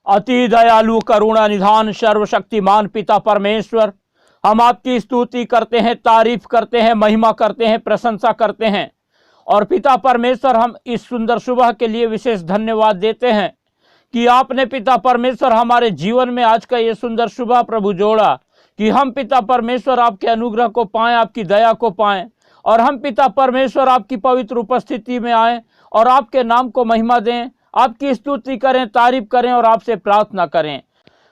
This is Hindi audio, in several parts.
अति दयालु करुणा निधान सर्वशक्तिमान पिता परमेश्वर, हम आपकी स्तुति करते हैं, तारीफ करते हैं, महिमा करते हैं, प्रशंसा करते हैं। और पिता परमेश्वर, हम इस सुंदर सुबह के लिए विशेष धन्यवाद देते हैं कि आपने पिता परमेश्वर हमारे जीवन में आज का ये सुंदर सुबह प्रभु जोड़ा, कि हम पिता परमेश्वर आपके अनुग्रह को पाएं, आपकी दया को पाएं, और हम पिता परमेश्वर आपकी पवित्र उपस्थिति में आए और आपके नाम को महिमा दें, आपकी स्तुति करें, तारीफ करें और आपसे प्रार्थना करें।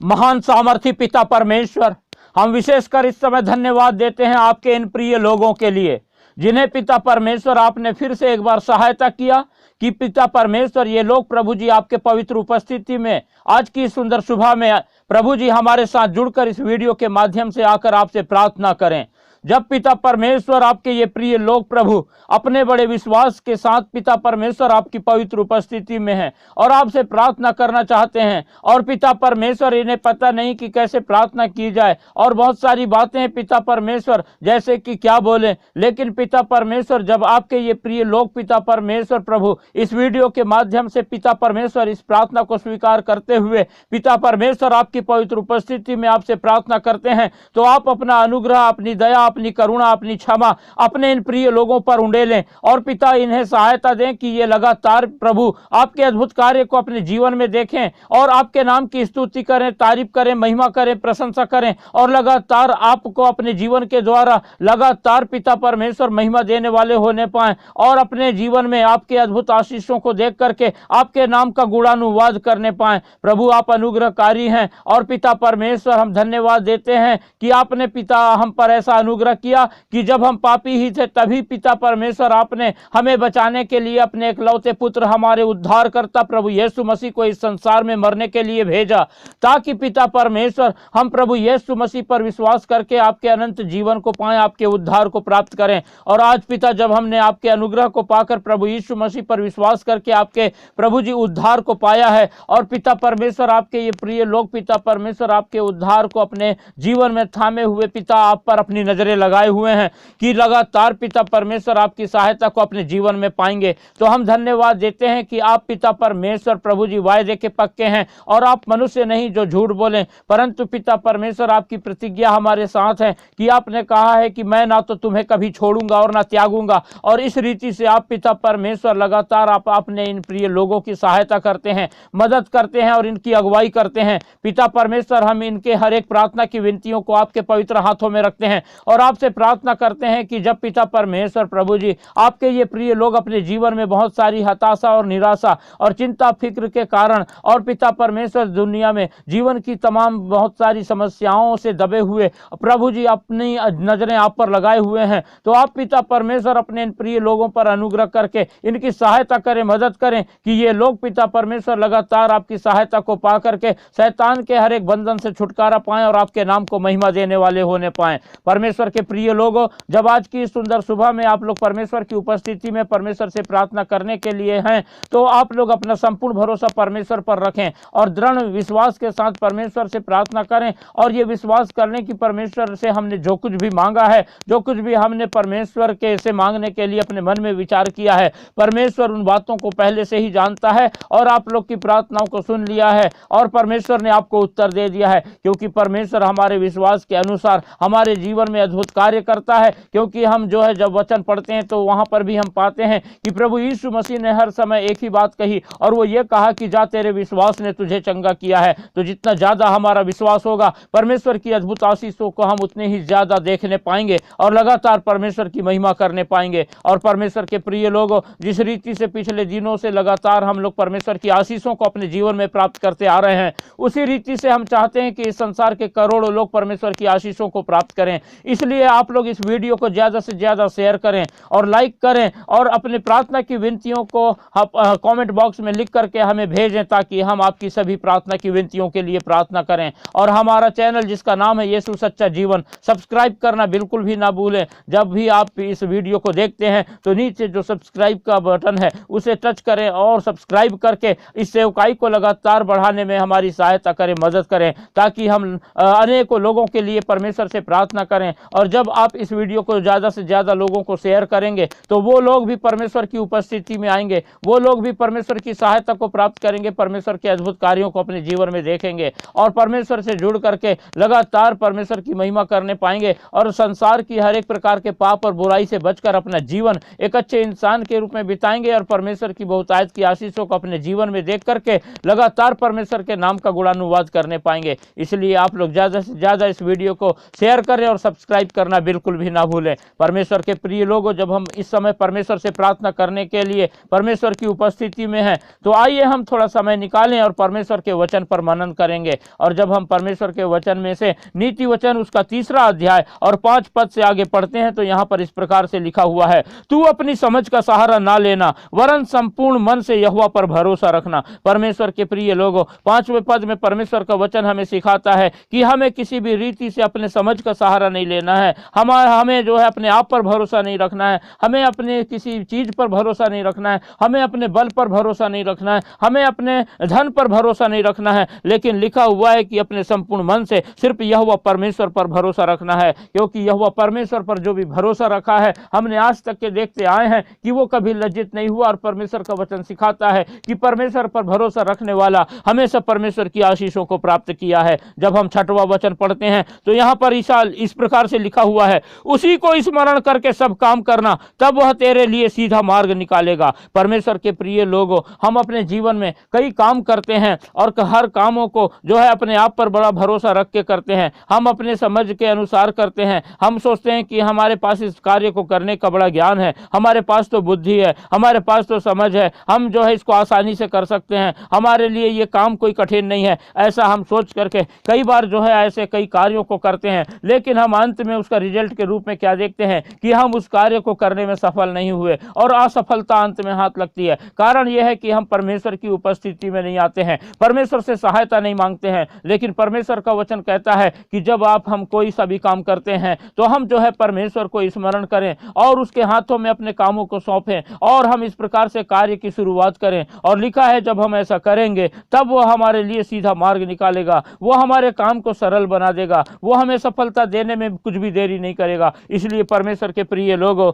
महान सामर्थी पिता परमेश्वर, हम विशेषकर इस समय धन्यवाद देते हैं आपके इन प्रिय लोगों के लिए, जिन्हें पिता परमेश्वर आपने फिर से एक बार सहायता किया कि पिता परमेश्वर ये लोग प्रभु जी आपके पवित्र उपस्थिति में आज की सुंदर सुबह में प्रभु जी हमारे साथ जुड़कर इस वीडियो के माध्यम से आकर आपसे प्रार्थना करें। जब पिता परमेश्वर आपके ये प्रिय लोग प्रभु अपने बड़े विश्वास के साथ पिता परमेश्वर आपकी पवित्र उपस्थिति में हैं और आपसे प्रार्थना करना चाहते हैं, और पिता परमेश्वर इन्हें पता नहीं कि कैसे प्रार्थना की जाए, और बहुत सारी बातें हैं पिता परमेश्वर जैसे कि क्या बोले, लेकिन पिता परमेश्वर जब आपके ये प्रिय लोग पिता परमेश्वर प्रभु इस वीडियो के माध्यम से पिता परमेश्वर इस प्रार्थना को स्वीकार करते हुए पिता परमेश्वर आपकी पवित्र उपस्थिति में आपसे प्रार्थना करते हैं, तो आप अपना अनुग्रह, अपनी दया, अपनी करुणा, अपनी क्षमा अपने इन प्रिय लोगों पर उंडेलें, और पिता इन्हें सहायता दें कि ये लगातार प्रभु आपके अद्भुत कार्य को अपने जीवन में देखें और आपके नाम की स्तुति करें, तारीफ करें, महिमा करें, प्रशंसा करें, और लगातार आपको अपने जीवन के द्वारा लगातार पिता परमेश्वर महिमा देने वाले होने पाएं, और अपने जीवन में आपके अद्भुत आशीषों को देख करके आपके नाम का गुणानुवाद करने पाएं। प्रभु आप अनुग्रहकारी हैं, और पिता परमेश्वर हम धन्यवाद देते हैं कि आपने पिता हम पर ऐसा अनुग्रह किया कि जब हम पापी ही थे तभी पिता परमेश्वर आपने हमें बचाने के लिए अपने एकलौते पुत्र हमारे उद्धारकर्ता प्रभु यीशु मसीह को इस संसार में मरने के लिए भेजा, ताकि पिता परमेश्वर हम प्रभु यीशु मसीह पर विश्वास करके आपके अनंत जीवन को पाएं, आपके उद्धार को प्राप्त करें। और आज पिता जब हमने आपके अनुग्रह को पाकर प्रभु यीशु मसीह पर विश्वास करके आपके प्रभु जी उद्धार को पाया है, और पिता परमेश्वर आपके ये प्रिय लोग पिता परमेश्वर आपके उद्धार को अपने जीवन में थामे हुए पिता आप पर अपनी नजरें लगाए हुए हैं कि लगातार पिता परमेश्वर आपकी सहायता को अपने जीवन में पाएंगे। तो हम धन्यवाद देते हैं कि आप पिता परमेश्वर प्रभु जी वायदे के पक्के हैं, और आप मनुष्य नहीं जो झूठ बोलें, परंतु पिता परमेश्वर आपकी प्रतिज्ञा हमारे साथ है कि आपने कहा है कि मैं ना तो तुम्हें कभी छोड़ूंगा और ना त्यागूंगा। और इस रीति से आप पिता परमेश्वर लगातार आप अपने इन प्रिय लोगों की सहायता करते हैं, मदद करते हैं और इनकी अगुवाई करते हैं। पिता परमेश्वर हम इनके हर एक प्रार्थना की विनतियों को आपके पवित्र हाथों में रखते हैं, और आपसे प्रार्थना करते हैं कि जब पिता परमेश्वर प्रभु जी आपके ये प्रिय लोग अपने जीवन में बहुत सारी हताशा और निराशा और चिंता फिक्र के कारण, और पिता परमेश्वर दुनिया में जीवन की तमाम बहुत सारी समस्याओं से दबे हुए प्रभु जी अपनी नजरें आप पर लगाए हुए हैं, तो आप पिता परमेश्वर अपने इन प्रिय लोगों पर अनुग्रह करके इनकी सहायता करें, मदद करें कि ये लोग पिता परमेश्वर लगातार आपकी सहायता को पा करके शैतान के हर एक बंधन से छुटकारा पाएं और आपके नाम को महिमा देने वाले होने पाएं। परमेश्वर के प्रिय लोगों, जब आज की सुंदर सुबह में आप लोग परमेश्वर की उपस्थिति में परमेश्वर से प्रार्थना करने के लिए हैं, तो आप लोग अपना संपूर्ण भरोसा परमेश्वर पर रखें और दृढ़ विश्वास के साथ परमेश्वर से प्रार्थना करें, और ये विश्वास करने की परमेश्वर से हमने जो कुछ भी मांगा है, जो कुछ भी हमने परमेश्वर के से मांगने के लिए अपने मन में विचार किया है, परमेश्वर उन बातों को पहले से ही जानता है और आप लोग की प्रार्थनाओं को सुन लिया है, और परमेश्वर ने आपको उत्तर दे दिया है, क्योंकि परमेश्वर हमारे विश्वास के अनुसार हमारे जीवन में अद्भुत कार्य करता है। क्योंकि हम जो है जब वचन पढ़ते हैं तो वहां पर भी हम पाते हैं कि प्रभु यीशु मसीह ने हर समय एक ही बात कही, और वो ये कहा कि जा तेरे विश्वास ने तुझे चंगा किया है। तो जितना ज्यादा हमारा विश्वास होगा, परमेश्वर की अद्भुत आशीषों को हम उतने ही ज्यादा देखने पाएंगे और लगातार परमेश्वर की महिमा करने पाएंगे। और परमेश्वर के प्रिय लोगों, जिस रीति से पिछले दिनों से लगातार हम लोग परमेश्वर की आशीषों को अपने जीवन में प्राप्त करते आ रहे हैं, उसी रीति से हम चाहते हैं कि इस संसार के करोड़ों लोग परमेश्वर की आशीषों को प्राप्त करें। इसलिए आप लोग इस वीडियो को ज्यादा से ज्यादा शेयर करें और लाइक करें, और अपने प्रार्थना की विनतियों को कमेंट बॉक्स में लिख करके हमें भेजें, ताकि हम आपकी सभी प्रार्थना की विनतियों के लिए प्रार्थना करें। और हमारा चैनल जिसका नाम है यीशु सच्चा जीवन, सब्सक्राइब करना बिल्कुल भी ना भूलें। जब भी आप इस वीडियो को देखते हैं तो नीचे जो सब्सक्राइब का बटन है उसे टच करें, और सब्सक्राइब करके इस सेवकाई को लगातार बढ़ाने में हमारी सहायता करें, मदद करें, ताकि हम अनेकों लोगों के लिए परमेश्वर से प्रार्थना करें और जब आप इस वीडियो को ज़्यादा से ज़्यादा लोगों को शेयर करेंगे तो वो लोग भी परमेश्वर की उपस्थिति में आएंगे, वो लोग भी परमेश्वर की सहायता को प्राप्त करेंगे, परमेश्वर के अद्भुत कार्यों को अपने जीवन में देखेंगे और परमेश्वर से जुड़ करके लगातार परमेश्वर की महिमा करने पाएंगे और संसार की हर एक प्रकार के पाप और बुराई से बचकर अपना जीवन एक अच्छे इंसान के रूप में बिताएंगे और परमेश्वर की बहुतायत की आशीषों को अपने जीवन में देख करके लगातार परमेश्वर के नाम का गुणानुवाद करने पाएंगे। इसलिए आप लोग ज़्यादा से ज़्यादा इस वीडियो को शेयर करें और सब्सक्राइब करना बिल्कुल भी ना भूलें। परमेश्वर के प्रिय लोगों, जब हम इस समय परमेश्वर से प्रार्थना करने के लिए परमेश्वर की उपस्थिति में हैं तो आइए हम थोड़ा समय निकालें और परमेश्वर के वचन पर मनन करेंगे। और जब हम परमेश्वर के वचन में से नीति वचन उसका 3 अध्याय और 5 पद से आगे पढ़ते हैं तो यहाँ पर इस प्रकार से लिखा हुआ है, तू अपनी समझ का सहारा ना लेना वरन संपूर्ण मन से यहोवा पर भरोसा रखना। परमेश्वर के प्रिय लोगों, 5वें पद में परमेश्वर का वचन हमें सिखाता है कि हमें किसी भी रीति से अपने समझ का सहारा नहीं लेना है, हमें जो है अपने आप पर भरोसा नहीं रखना है, हमें अपने किसी चीज पर भरोसा नहीं रखना है, हमें अपने बल पर भरोसा नहीं रखना है, हमें अपने धन पर भरोसा नहीं रखना है, लेकिन लिखा हुआ है कि अपने संपूर्ण मन से सिर्फ यहोवा परमेश्वर पर भरोसा रखना है। क्योंकि यहोवा परमेश्वर पर जो भी भरोसा रखा है, हमने आज तक के देखते आए हैं कि वो कभी लज्जित नहीं हुआ और परमेश्वर का वचन सिखाता है कि परमेश्वर पर भरोसा रखने वाला हमेशा परमेश्वर की आशीषों को प्राप्त किया है। जब हम 6वां वचन पढ़ते हैं तो यहाँ पर इस प्रकार से लिखा हुआ है, उसी को स्मरण करके सब काम करना, तब वह तेरे लिए सीधा मार्ग निकालेगा। परमेश्वर के प्रिय लोगों, हम अपने जीवन में कई काम करते हैं और हर कामों को जो है अपने आप पर बड़ा भरोसा रख के करते हैं, हम अपने समझ के अनुसार करते हैं। हम सोचते हैं कि हमारे पास इस कार्य को करने का बड़ा ज्ञान है, हमारे पास तो बुद्धि है, हमारे पास तो समझ है, हम जो है इसको आसानी से कर सकते हैं, हमारे लिए ये काम कोई कठिन नहीं है। ऐसा हम सोच करके कई बार जो है ऐसे कई कार्यों को करते हैं, लेकिन हम अंत में उसका रिजल्ट के रूप में क्या देखते हैं कि हम उस कार्य को करने में सफल नहीं हुए और असफलता अंत में हाथ लगती है। कारण यह है कि हम परमेश्वर की उपस्थिति में नहीं आते हैं, परमेश्वर से सहायता नहीं मांगते हैं। लेकिन परमेश्वर का वचन कहता है कि जब हम कोई सा भी काम करते हैं तो हम जो है परमेश्वर को स्मरण करें और उसके हाथों में अपने कामों को सौंपें और हम इस प्रकार से कार्य की शुरुआत करें। और लिखा है जब हम ऐसा करेंगे तब वो हमारे लिए सीधा मार्ग निकालेगा, वो हमारे काम को सरल बना देगा, वो हमें सफलता देने में कुछ भी देरी नहीं करेगा। इसलिए परमेश्वर के प्रिय लोगों,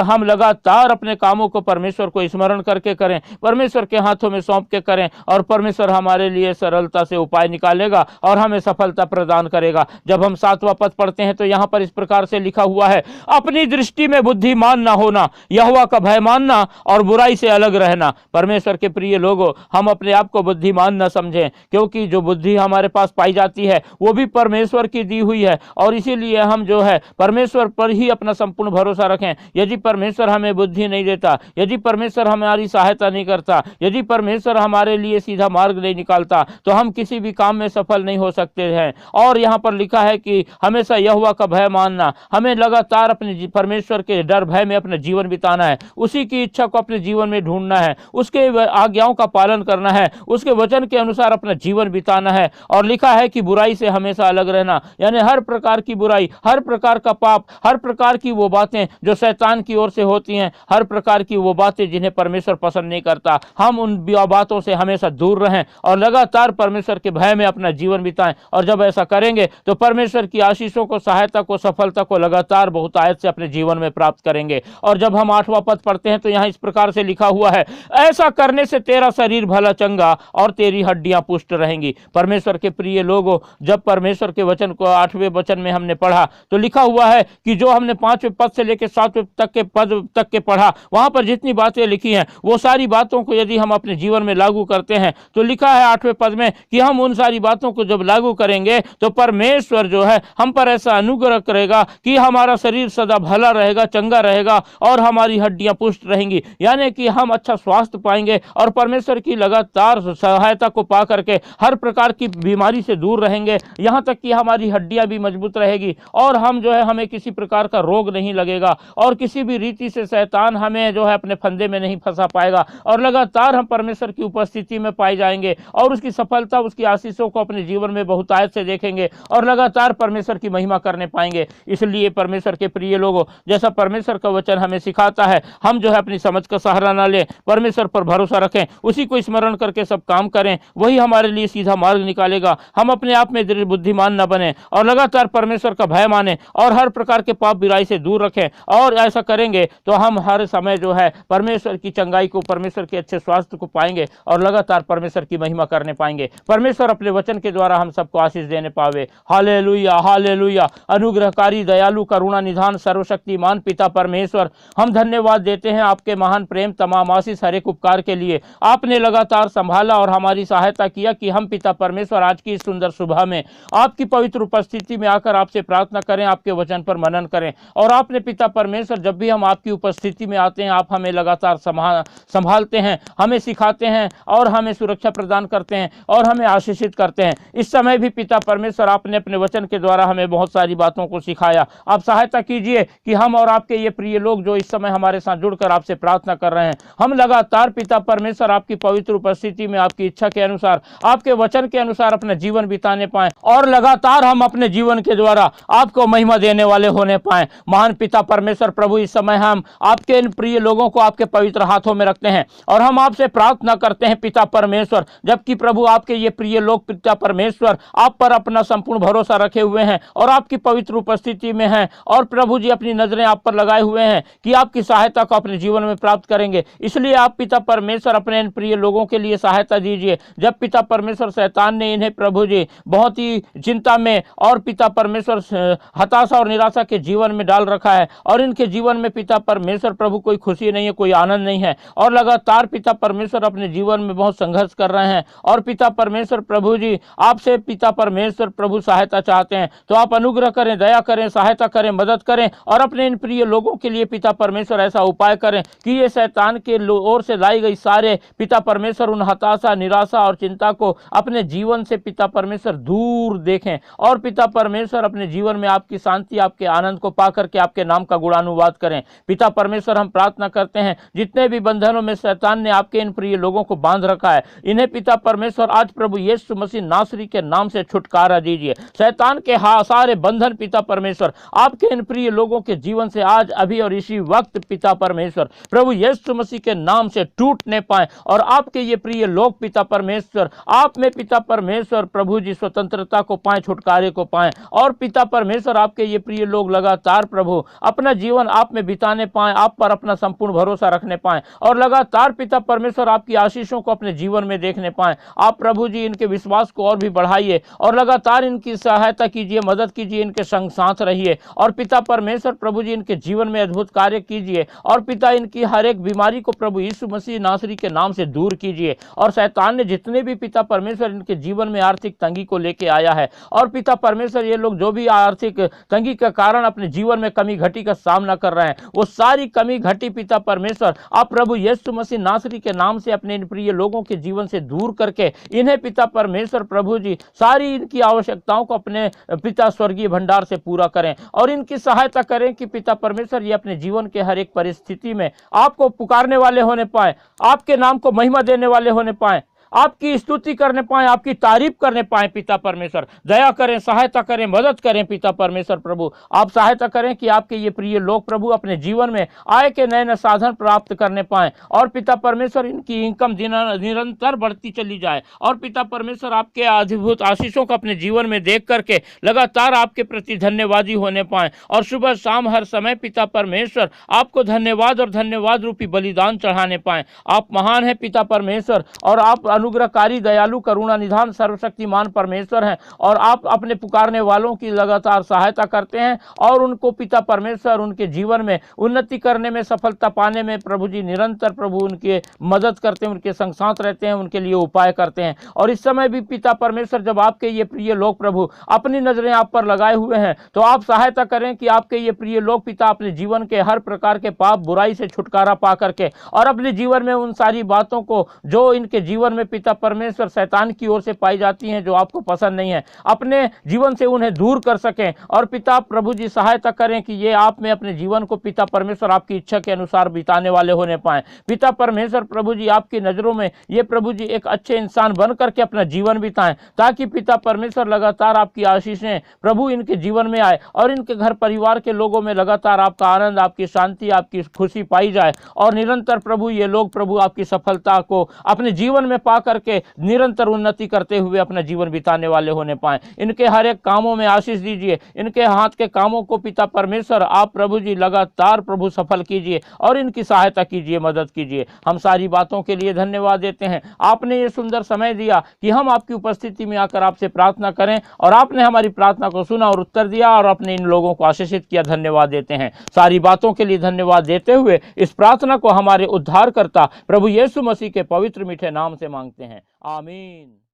हम लगातार अपने कामों को परमेश्वर को स्मरण करके करें, परमेश्वर के हाथों में सौंप के करें और परमेश्वर हमारे लिए सरलता से उपाय निकालेगा और हमें सफलता प्रदान करेगा। जब हम 7वां पद पढ़ते हैं तो यहाँ पर इस प्रकार से लिखा हुआ है, अपनी दृष्टि में बुद्धिमान ना होना, यहोवा का भय मानना और बुराई से अलग रहना। परमेश्वर के प्रिय लोगों, हम अपने आप को बुद्धिमान न समझें, क्योंकि जो बुद्धि हमारे पास पाई जाती है वो भी परमेश्वर की दी हुई है और इसीलिए हम जो है परमेश्वर पर ही अपना संपूर्ण भरोसा रखें। यदि परमेश्वर हमें बुद्धि नहीं देता, यदि परमेश्वर हमारी सहायता नहीं करता, यदि परमेश्वर हमारे लिए सीधा मार्ग नहीं निकालता तो हम किसी भी काम में सफल नहीं हो सकते हैं। और यहाँ पर लिखा है कि हमेशा यहोवा का भय मानना, हमें लगातार अपने परमेश्वर के डर भय में अपना जीवन बिताना है, उसी की इच्छा को अपने जीवन में ढूंढना है, उसके आज्ञाओं का पालन करना है, उसके वचन के अनुसार अपना जीवन बिताना है। और लिखा है कि बुराई से हमेशा अलग रहना, यानी हर प्रकार की बुराई, हर प्रकार का पाप, हर प्रकार की वो बातें जो शैतान की ओर से होती हैं, हर प्रकार की वो बातें जिन्हें परमेश्वर पसंद नहीं करता, हम उन बातों से हमेशा दूर रहें और लगातार परमेश्वर के भय में अपना जीवन बिताएं। और जब ऐसा करेंगे तो परमेश्वर की आशीषों को, सहायता को, सफलता को लगातार बहुतायत से अपने जीवन में प्राप्त करेंगे। और जब हम 8वां पद पढ़ते हैं तो यहाँ इस प्रकार से लिखा हुआ है, ऐसा करने से तेरा शरीर भला चंगा और तेरी हड्डियां पुष्ट रहेंगी। परमेश्वर के प्रिय लोगों, जब परमेश्वर के वचन को 8वें वचन में हमने पढ़ा तो लिखा हुआ है कि जो हमने 5वें पद से लेकर 7वें तक के पद तक के पढ़ा, वहां पर जितनी बातें लिखी हैं वो सारी बातों को यदि हम अपने जीवन में लागू करते हैं तो लिखा है 8वें पद में कि हम उन सारी बातों को जब लागू करेंगे तो परमेश्वर जो है हम पर ऐसा अनुग्रह करेगा कि हमारा शरीर सदा भला रहेगा, चंगा रहेगा और हमारी हड्डियां पुष्ट रहेंगी, यानी कि हम अच्छा स्वास्थ्य पाएंगे और परमेश्वर की लगातार सहायता को पा करके हर प्रकार की बीमारी से दूर रहेंगे, यहाँ तक कि हमारी हड्डियां भी मजबूत रहेगी और हम जो है हमें किसी प्रकार का रोग नहीं लगेगा और किसी भी रीति से शैतान हमें जो है अपने फंदे में नहीं फंसा पाएगा और लगातार हम परमेश्वर की उपस्थिति में पाए जाएंगे और उसकी सफलता, उसकी आशीषों को अपने जीवन में बहुतायत से देखेंगे और लगातार परमेश्वर की महिमा करने पाएंगे। इसलिए परमेश्वर के प्रिय लोगों, जैसा परमेश्वर का वचन हमें सिखाता है, हम जो है अपनी समझ का सहारा ना लें, परमेश्वर पर भरोसा रखें, उसी को स्मरण करके सब काम करें, वही हमारे लिए सीधा मार्ग निकालेगा। हम अपने आप में बुद्धिमान न बने और लगातार परमेश्वर का भय माने माने और हर प्रकार के पाप बुराई से दूर रखें। और ऐसा करेंगे तो हम हर समय जो है परमेश्वर की चंगाई को, परमेश्वर के अच्छे स्वास्थ्य को पाएंगे और लगातार परमेश्वर की महिमा करने पाएंगे। परमेश्वर अपने वचन के द्वारा हम सबको आशीष देने पावे। Hallelujah, hallelujah. अनुग्रहकारी, दयालु, करुणा निधान, सर्वशक्तिमान पिता परमेश्वर, हम धन्यवाद देते हैं आपके महान प्रेम, तमाम आशीष, हर एक उपकार के लिए। आपने लगातार संभाला और हमारी सहायता किया कि हम पिता परमेश्वर आज की इस सुंदर सुबह में आपकी पवित्र उपस्थिति में आकर आपसे प्रार्थना करें, आपके वचन पर मनन करें। और आपने पिता परमेश्वर जब भी हम आपकी उपस्थिति में आते हैं, आप हमें लगातार संभालते हैं, हमें सिखाते हैं और हमें सुरक्षा प्रदान करते हैं और हमें आशीषित करते हैं। इस समय भी पिता परमेश्वर आपने अपने वचन के द्वारा हमें बहुत सारी बातों को सिखाया। आप सहायता कीजिए कि हम और आपके ये प्रिय लोग जो इस समय हमारे साथ जुड़कर आपसे प्रार्थना कर रहे हैं, हम लगातार पिता परमेश्वर आपकी पवित्र उपस्थिति में आपकी इच्छा के अनुसार, आपके वचन के अनुसार अपना जीवन बिताने पाएं और लगातार हम अपने जीवन के द्वारा आपको महिमा देने वाले होने पाएं। महान पिता परमेश्वर प्रभु, इस समय हम आपके इन प्रिय लोगों को आपके पवित्र हाथों में रखते हैं और हम आपसे प्रार्थना करते हैं पिता परमेश्वर, जबकि प्रभु आपके ये प्रिय लोग पिता परमेश्वर आप पर अपना संपूर्ण भरोसा रखे हुए हैं और आपकी पवित्र उपस्थिति में हैं और प्रभु जी अपनी नजरें आप पर लगाए हुए हैं कि आपकी सहायता को अपने जीवन में प्राप्त करेंगे। इसलिए आप पिता परमेश्वर अपने इन प्रिय लोगों के लिए सहायता दीजिए। जब पिता परमेश्वर शैतान ने इन्हें प्रभु जी बहुत ही चिंता में और पिता परमेश्वर हताशा और निराशा के जीवन में डाल रखा है और इनके जीवन में पिता परमेश्वर प्रभु कोई खुशी नहीं है, कोई आनंद नहीं है और लगातार पिता परमेश्वर अपने जीवन में बहुत संघर्ष कर रहे हैं और पिता परमेश्वर प्रभु जी आपसे पिता परमेश्वर प्रभु सहायता चाहते हैं, तो आप अनुग्रह करें, दया करें, सहायता करें, मदद करें और अपने इन प्रिय लोगों के लिए पिता परमेश्वर ऐसा उपाय करें कि ये शैतान के ओर से लाई गई सारे पिता परमेश्वर उन हताशा, निराशा और चिंता को अपने जीवन से पिता परमेश्वर दूर देखें और पिता परमेश्वर अपने जीवन में आपकी शांति, आपके आनंद को पा करके आपके नाम का गुणानुवाद करें। पिता परमेश्वर हम प्रार्थना करते हैं जितने भी बंधनों में शैतान ने आपके इन प्रिय लोगों को बांध रखा है, इन्हें पिता परमेश्वर आज प्रभु यीशु मसीह नासरी के नाम से छुटकारा दीजिए। शैतान के सारे बंधन पिता परमेश्वर आपके इन प्रिय लोगों के जीवन से आज, अभी और इसी वक्त पिता परमेश्वर प्रभु यीशु मसीह के नाम से टूटने पाए और आपके ये प्रिय लोग पिता परमेश्वर आप में पिता परमेश्वर प्रभु जी स्वतंत्रता को पाएं, छुटकारे को पाएं और पिता परमेश्वर आपके ये प्रिय लोग लगातार प्रभु अपना जीवन आप में बिताने पाएं, आप पर अपना संपूर्ण भरोसा रखने पाएं और लगातार पिता परमेश्वर आपकी आशीषों को अपने जीवन में देखने पाएं। आप प्रभु जी इनके विश्वास को और भी बढ़ाइए और लगातार इनकी सहायता कीजिए, मदद कीजिए, इनके संग साथ रहिए और पिता परमेश्वर प्रभु जी इनके जीवन में अद्भुत कार्य कीजिए और पिता इनकी हर एक बीमारी को प्रभु यीशु मसीह नासरी के नाम से दूर कीजिए। और शैतान ने जितने भी पिता परमेश्वर इनके जीवन में आर्थिक तंगी को लेके आया है और पिता परमेश्वर ये लोग जो भी आर्थिक तंगी के कारण अपने जीवन में कमी घटी का सामना कर रहे हैं, वो सारी कमी घटी पिता परमेश्वर आप प्रभु यीशु मसीह नासरी के नाम से अपने इन प्रिय लोगों के जीवन से दूर करके इन्हें पिता परमेश्वर प्रभु जी सारी इनकी आवश्यकताओं को अपने पिता स्वर्गीय भंडार से पूरा करें और इनकी सहायता करें कि पिता परमेश्वर ये अपने जीवन के हर एक परिस्थिति में आपको पुकारने वाले होने पाए, आपके नाम को महिमा देने वाले होने पाए, आपकी स्तुति करने पाए, आपकी तारीफ करने पाए। पिता परमेश्वर दया करें, सहायता करें, मदद करें। पिता परमेश्वर प्रभु आप सहायता करें कि आपके ये प्रिय लोग प्रभु अपने जीवन में आय के नए नए साधन प्राप्त करने पाए और पिता परमेश्वर इनकी इनकम निरंतर बढ़ती चली जाए और पिता परमेश्वर आपके अद्भुत आशीषों को अपने जीवन में देख करके लगातार आपके प्रति धन्यवादी होने पाए और सुबह शाम हर समय पिता परमेश्वर आपको धन्यवाद और धन्यवाद रूपी बलिदान चढ़ाने पाए। आप महान है पिता परमेश्वर और आप अनुग्रहकारी, दयालु, करुणा निधान, सर्वशक्तिमान परमेश्वर हैं और आप अपने पुकारने वालों की लगातार सहायता करते हैं और उनको पिता परमेश्वर उनके जीवन में उन्नति करने में, सफलता पाने में प्रभु जी निरंतर प्रभु उनके मदद करते हैं, उनके संग साथ रहते हैं, उनके लिए उपाय करते हैं। और इस समय भी पिता परमेश्वर जब आपके ये प्रिय लोग प्रभु अपनी नजरें आप पर लगाए हुए हैं, तो आप सहायता करें कि आपके ये प्रिय लोग पिता अपने जीवन के हर प्रकार के पाप बुराई से छुटकारा पा करके और अपने जीवन में उन सारी बातों को जो इनके जीवन में पिता परमेश्वर शैतान की ओर से पाई जाती हैं, जो आपको पसंद नहीं है, अपने जीवन से उन्हें दूर कर सकें और पिता प्रभु जी सहायता करें कि ये आप में अपने जीवन को पिता परमेश्वर आपकी इच्छा के अनुसार बिताने वाले होने पाए। पिता परमेश्वर प्रभु जी आपकी नजरों में ये प्रभु जी एक अच्छे इंसान बन करके अपना जीवन बिताएं, ताकि पिता परमेश्वर लगातार आपकी आशीषें प्रभु इनके जीवन में आए और इनके घर परिवार के लोगों में लगातार आपका आनंद, आपकी शांति, आपकी खुशी पाई जाए और निरंतर प्रभु ये लोग प्रभु आपकी सफलता को अपने जीवन में पा सेवा करके निरंतर उन्नति करते हुए अपना जीवन बिताने वाले होने पाए। इनके हर एक कामों में आशीष दीजिए। इनके हाथ के कामों को पिता परमेश्वर आप प्रभु जी लगातार प्रभु सफल कीजिए और इनकी सहायता कीजिए, मदद कीजिए। हम सारी बातों के लिए धन्यवाद देते हैं। आपने ये सुंदर समय दिया कि हम आपकी उपस्थिति में आकर आपसे प्रार्थना करें और आपने हमारी प्रार्थना को सुना और उत्तर दिया और अपने इन लोगों को आशीषित किया। धन्यवाद देते हैं। सारी बातों के लिए धन्यवाद देते हुए इस प्रार्थना को हमारे उद्धारकर्ता प्रभु यीशु मसीह के पवित्र मीठे नाम से मांगते हैं। आमीन।